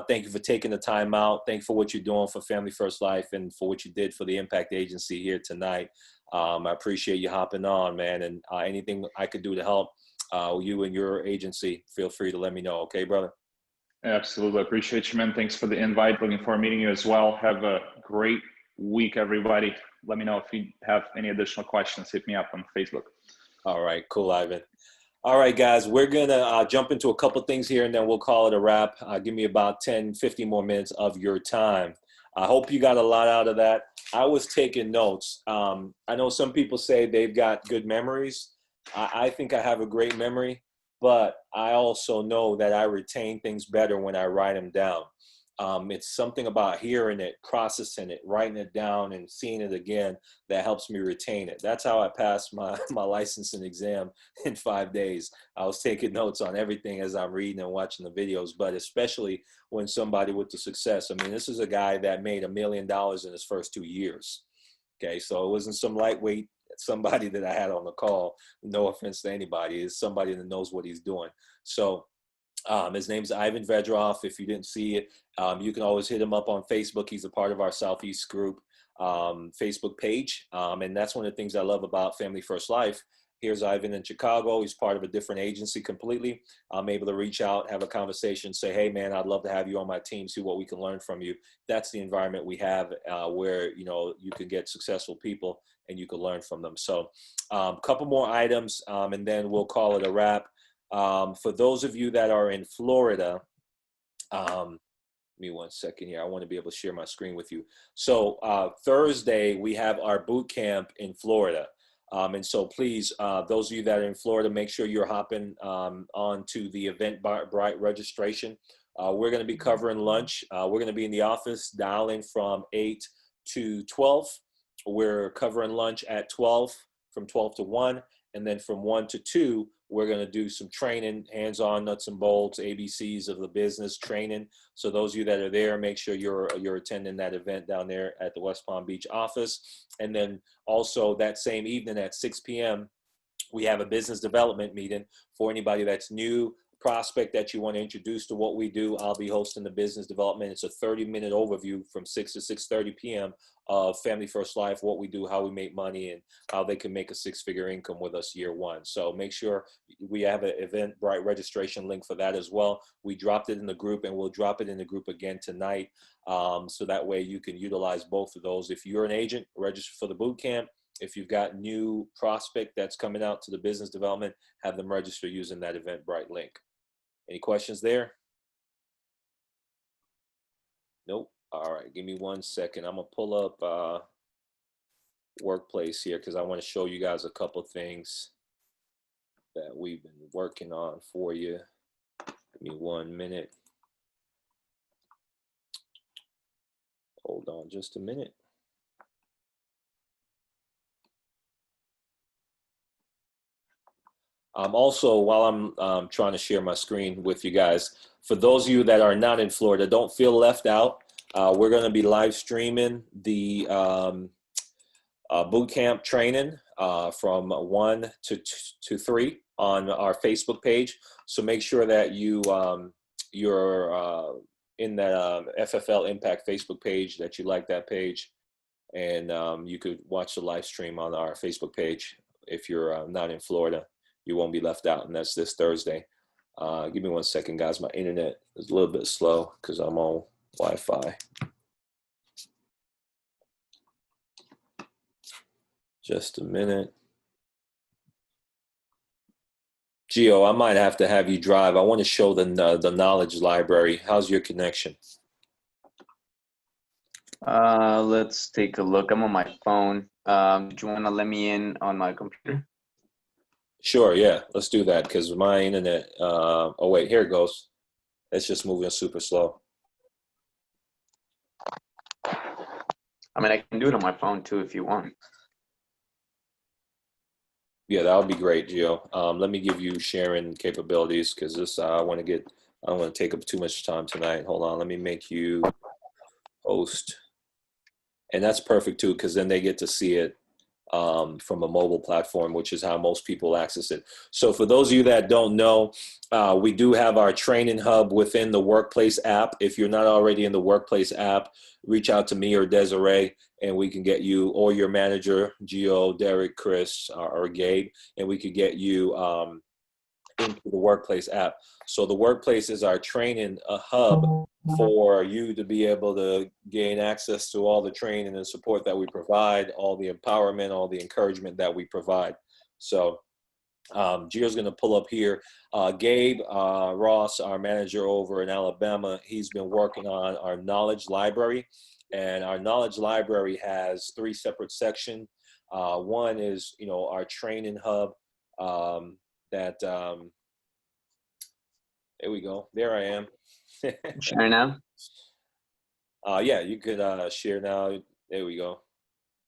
Thank you for taking the time out. Thank you for what you're doing for Family First Life and for what you did for the Impact Agency here tonight. I appreciate you hopping on, man. And anything I could do to help you and your agency, feel free to let me know. Okay, brother? Absolutely. I appreciate you, man. Thanks for the invite. Looking forward to meeting you as well. Have a great week, everybody. Let me know if you have any additional questions. Hit me up on Facebook. All right. Cool, Ivan. All right, guys, we're going to jump into a couple things here, and then we'll call it a wrap. Give me about 10, 15 more minutes of your time. I hope you got a lot out of that. I was taking notes. I know some people say they've got good memories. I think I have a great memory, but I also know that I retain things better when I write them down. It's something about hearing it, processing it, writing it down, and seeing it again that helps me retain it. That's how I passed my licensing exam in 5 days. I was taking notes on everything as I'm reading and watching the videos, but especially when somebody with the success. I mean, this is a guy that made $1 million in his first 2 years. Okay, so it wasn't some lightweight somebody that I had on the call. No offense to anybody. It's somebody that knows what he's doing. So his name's Ivan Vedrov. If you didn't see it, you can always hit him up on Facebook. He's a part of our Southeast group Facebook page. And that's one of the things I love about Family First Life. Here's Ivan in Chicago. He's part of a different agency completely. I'm able to reach out, have a conversation, say, hey, man, I'd love to have you on my team, see what we can learn from you. That's the environment we have where, you can get successful people and you can learn from them. So a couple more items, and then we'll call it a wrap. For those of you that are in Florida, give me 1 second here. I want to be able to share my screen with you. So Thursday, we have our boot camp in Florida. And so please, those of you that are in Florida, make sure you're hopping onto the Eventbrite registration. We're going to be covering lunch. We're going to be in the office dialing from 8 to 12. We're covering lunch at 12, from 12 to 1. And then from 1 to 2, we're going to do some training, hands-on, nuts and bolts, ABCs of the business training. So those of you that are there, make sure you're attending that event down there at the West Palm Beach office. And then also that same evening at 6 p.m., we have a business development meeting for anybody that's new, prospect that you want to introduce to what we do, I'll be hosting the business development. It's a 30-minute overview from 6 to 6:30 p.m. of Family First Life, what we do, how we make money, and how they can make a six-figure income with us year one. So make sure we have an Eventbrite registration link for that as well. We dropped it in the group, and we'll drop it in the group again tonight. So that way you can utilize both of those. If you're an agent, register for the boot camp. If you've got new prospect that's coming out to the business development, have them register using that Eventbrite link. Any questions there? Nope. All right, give me 1 second. I'm gonna pull up Workplace here because I want to show you guys a couple things that we've been working on for you. Give me 1 minute. Hold on just a minute. Also, while I'm trying to share my screen with you guys, for those of you that are not in Florida, don't feel left out. We're going to be live streaming the boot camp training from 1 to 3 on our Facebook page. So make sure that you're in that FFL Impact Facebook page, that you like that page, and you could watch the live stream on our Facebook page if you're not in Florida. You won't be left out, and that's this Thursday. Give me 1 second, guys. My internet is a little bit slow because I'm on Wi-Fi. Just a minute. Gio, I might have to have you drive. I want to show the knowledge library. How's your connection? Let's take a look. I'm on my phone. Do you want to let me in on my computer? Sure, yeah. Let's do that because my internet, oh wait, here it goes. It's just moving super slow. I mean, I can do it on my phone too if you want. Yeah, that would be great, Gio. Let me give you sharing capabilities because this, I don't want to take up too much time tonight. Hold on, let me make you host. And that's perfect too because then they get to see it from a mobile platform, which is how most people access it. So for those of you that don't know, we do have our training hub within the Workplace app. If you're not already in the Workplace app, reach out to me or Desiree, and we can get you, or your manager, Gio, Derek, Chris, or Gabe, and we could get you into the Workplace app. So the Workplace is our training hub for you to be able to gain access to all the training and support that we provide, all the empowerment, all the encouragement that we provide. So Gio's going to pull up here. Gabe Ross, our manager over in Alabama, he's been working on our knowledge library. And our knowledge library has 3 separate sections. One is, our training hub there we go. There I am. Share now? Yeah, you could share now. There we go.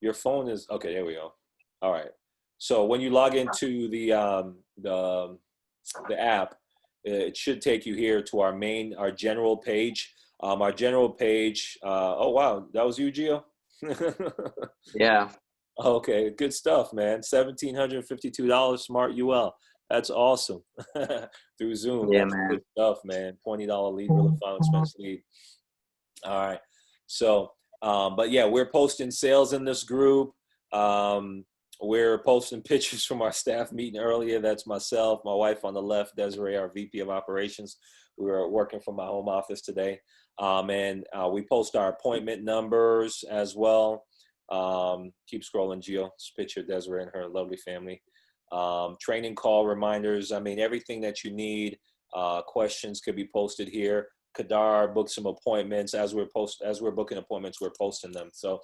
Your phone is, okay, there we go. All right. So when you log into the app, it should take you here to our general page. Our general page, oh wow, that was you, Gio? Yeah. Okay, good stuff, man. $1,752 Smart UL. That's awesome. Through Zoom. Yeah, That's man. good stuff, man. $20 lead, really final expense lead. All right. So, but yeah, we're posting sales in this group. We're posting pictures from our staff meeting earlier. That's myself, my wife on the left, Desiree, our VP of Operations. We were working from my home office today. And we post our appointment numbers as well. Keep scrolling, Gio. This picture of Desiree and her lovely family. Training call reminders. I mean, everything that you need. Questions could be posted here. Kadar booked some appointments. As we're booking appointments, we're posting them. So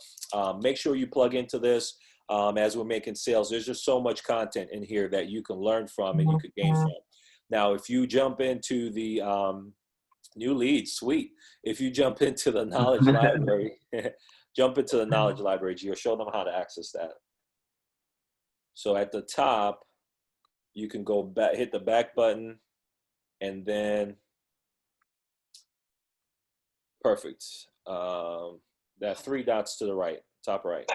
make sure you plug into this as we're making sales. There's just so much content in here that you can learn from and you could gain from. Now, if you jump into the new leads, sweet. If you jump into the knowledge library, Gio, show them how to access that. So at the top, you can go back, hit the back button, and then perfect. There are 3 dots to the right, top right.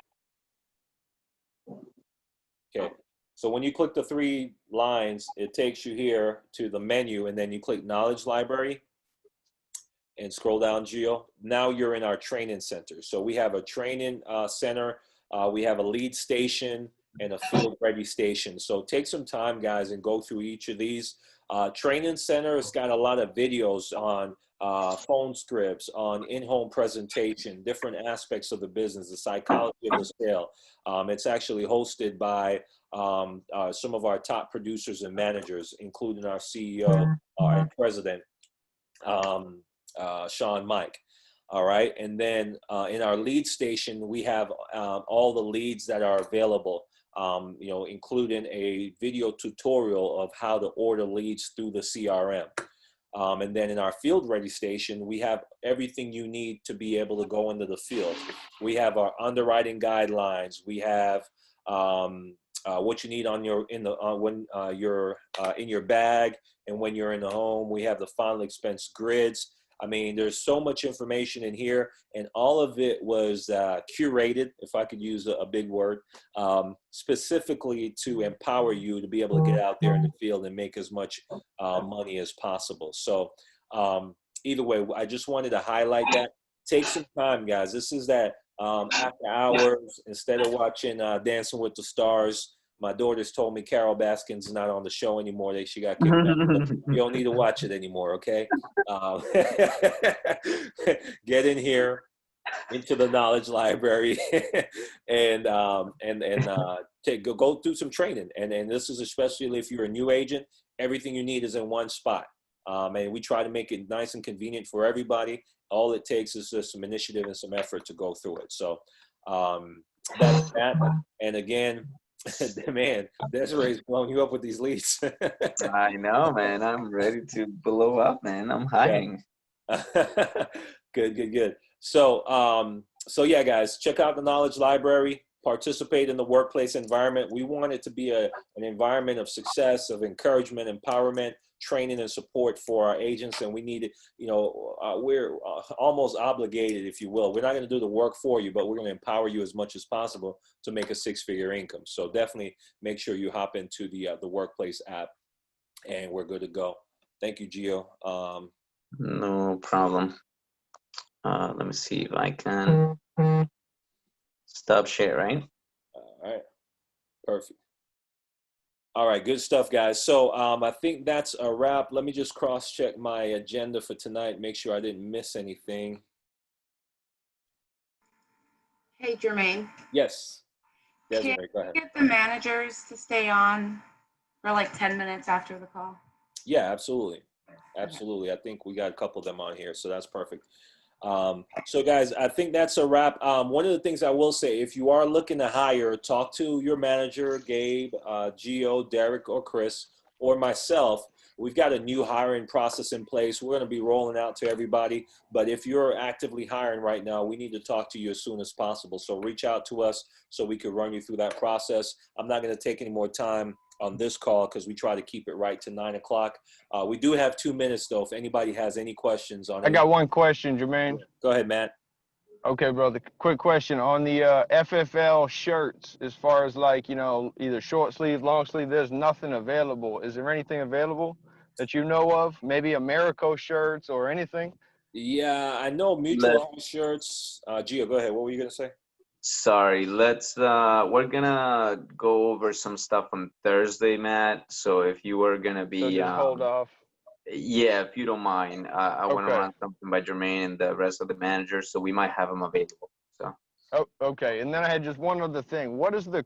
Okay. So when you click the 3 lines, it takes you here to the menu, and then you click Knowledge Library and scroll down, Gio. Now you're in our training center. So we have a training center, we have a lead station and a field ready station. So take some time, guys, and go through each of these. Training center has got a lot of videos on phone scripts, on in-home presentation, different aspects of the business, the psychology of the sale. It's actually hosted by some of our top producers and managers, including our CEO and president, Sean Mike. All right. And then in our lead station, we have all the leads that are available, you know, including a video tutorial of how to order leads through the CRM. And then in our field ready station, we have everything you need to be able to go into the field. We have our underwriting guidelines. We have what you need on your when you're in your bag and when you're in the home. We have the final expense grids. I mean, there's so much information in here, and all of it was curated, if I could use a big word, specifically to empower you to be able to get out there in the field and make as much money as possible. So either way, I just wanted to highlight that. Take some time, guys. This is that after hours, instead of watching Dancing with the Stars. My daughters told me Carol Baskin's not on the show anymore. She got kicked out. You don't need to watch it anymore, okay? Get in here, into the knowledge library, and go through some training. And this is especially if you're a new agent. Everything you need is in one spot. And we try to make it nice and convenient for everybody. All it takes is just some initiative and some effort to go through it. So that's that. And again, man, Desiree's blowing you up with these leads. I know, man. I'm ready to blow up, man. I'm hiring. Good. So, yeah, guys, check out the Knowledge Library. Participate in the workplace environment. We want it to be an environment of success, of encouragement, empowerment, training, and support for our agents. And we need it, you know, we're almost obligated, if you will. We're not going to do the work for you, but we're going to empower you as much as possible to make a 6-figure income. So definitely make sure you hop into the workplace app, and we're good to go. Thank you, Gio. No problem. Let me see if I can stop share, right? All right. Perfect. All right, good stuff, guys. So I think that's a wrap. Let me just cross-check my agenda for tonight, make sure I didn't miss anything. Hey, Jermaine. Yes. Can Desiree, go ahead. you get the managers to stay on for like 10 minutes after the call? Yeah, absolutely. Absolutely. I think we got a couple of them on here, so that's perfect. So guys, I think that's a wrap. One of the things I will say, if you are looking to hire, talk to your manager, Gabe, Gio, Derek, or Chris, or myself. We've got a new hiring process in place. We're going to be rolling out to everybody. But if you're actively hiring right now, we need to talk to you as soon as possible. So reach out to us so we can run you through that process. I'm not going to take any more time on this call because we try to keep it right to 9 o'clock. We do have 2 minutes, though, if anybody has any questions on it. I got one question, Jermaine. Go ahead, Matt. Okay, brother. Quick question on the FFL shirts. As far as like, you know, either short sleeve, long sleeve, there's nothing available. Is there anything available that you know of? Maybe Americo shirts or anything? Yeah, I know Mutual Home shirts. Gio, go ahead. What were you gonna say? Sorry, we're gonna go over some stuff on Thursday, Matt. So if you were gonna be, So just hold off. yeah, if you don't mind, I want to Okay. run something by Jermaine and the rest of the managers, so we might have them available. So. Oh, okay. And then I had just one other thing. What is the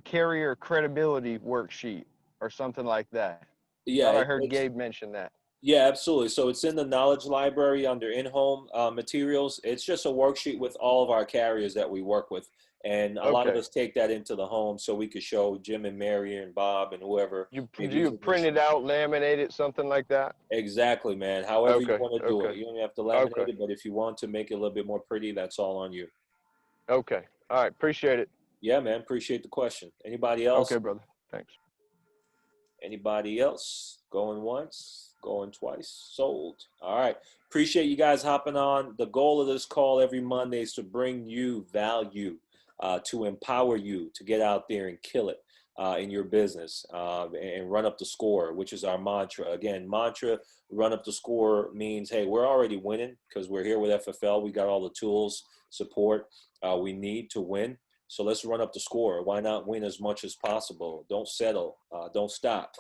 carrier credibility worksheet or something like that? Yeah, Thought I heard Gabe mention that. yeah, absolutely. So it's in the knowledge library under in-home materials. It's just a worksheet with all of our carriers that we work with. And a lot of us take that into the home so we could show Jim and Mary and Bob and whoever. Do you print it out, laminate it, something like that? Exactly, man. However you Okay, want to do it. okay. You don't have to laminate Okay. it, but if you want to make it a little bit more pretty, that's all on you. Okay. All right. Appreciate it. Yeah, man. Appreciate the question. Anybody else? Okay, brother. Thanks. Anybody else? Going once, going twice, sold. All right. Appreciate you guys hopping on. The goal of this call every Monday is to bring you value, to empower you to get out there and kill it. in your business, and run up the score, which is our mantra. Again, mantra, run up the score means, hey, we're already winning because we're here with FFL. We got all the tools, support we need to win. So let's run up the score. Why not win as much as possible? Don't settle. Don't stop.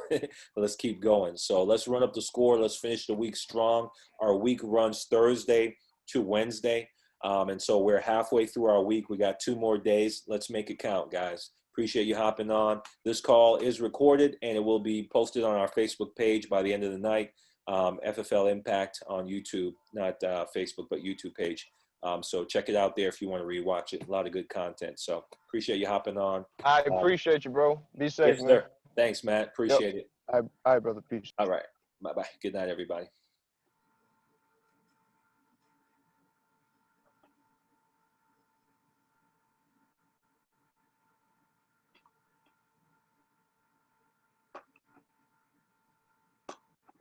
Let's keep going. So let's run up the score. Let's finish the week strong. Our week runs Thursday to Wednesday. And so we're halfway through our week. We got 2 more days. Let's make it count, guys. Appreciate you hopping on. This call is recorded, and it will be posted on our Facebook page by the end of the night. FFL Impact on YouTube, not Facebook, but YouTube page. So check it out there if you want to rewatch it. A lot of good content. So appreciate you hopping on. I appreciate you, bro. Be safe, Yes, man. sir. Thanks, Matt. Appreciate it. All right, brother. Peace. All right. Bye-bye. Good night, everybody.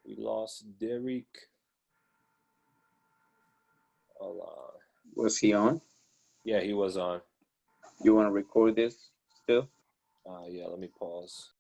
We lost Derek. Hold on. Was he on? Yeah, he was on. You want to record this still? Yeah, let me pause.